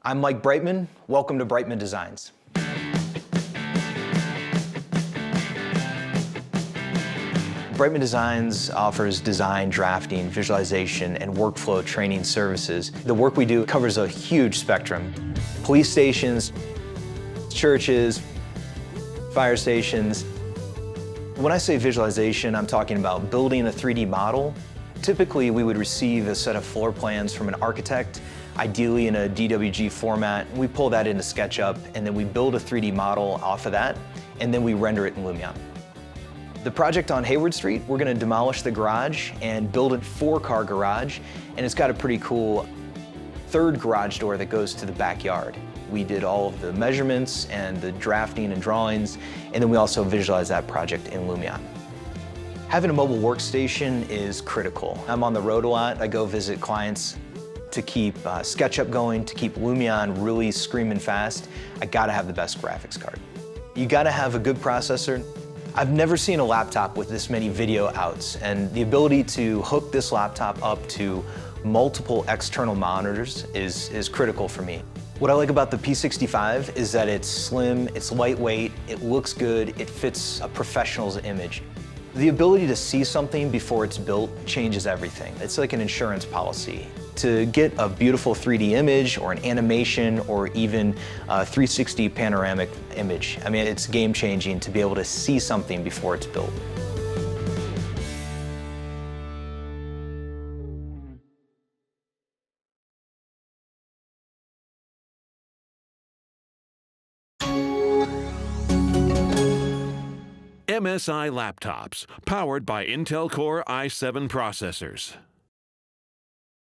I'm Mike Brightman. Welcome to Brightman Designs. Brightman Designs offers design, drafting, visualization, and workflow training services. The work we do covers a huge spectrum. Police stations, churches, fire stations. When I say visualization, I'm talking about building a 3D model. Typically, we would receive a set of floor plans from an architect, ideally in a DWG format. We pull that into SketchUp, and then we build a 3D model off of that, and then we render it in Lumion. The project on Hayward Street, we're going to demolish the garage and build a 4-car garage, and it's got a pretty cool third garage door that goes to the backyard. We did all of the measurements and the drafting and drawings, and then we also visualized that project in Lumion. Having a mobile workstation is critical. I'm on the road a lot. I go visit clients. To keep SketchUp going, to keep Lumion really screaming fast, I gotta have the best graphics card. You gotta have a good processor. I've never seen a laptop with this many video outs, and the ability to hook this laptop up to multiple external monitors is critical for me. What I like about the P65 is that it's slim, it's lightweight, it looks good, it fits a professional's image. The ability to see something before it's built changes everything. It's like an insurance policy. To get a beautiful 3D image or an animation or even a 360 panoramic image, I mean, it's game-changing to be able to see something before it's built. MSI laptops, powered by Intel Core i7 processors.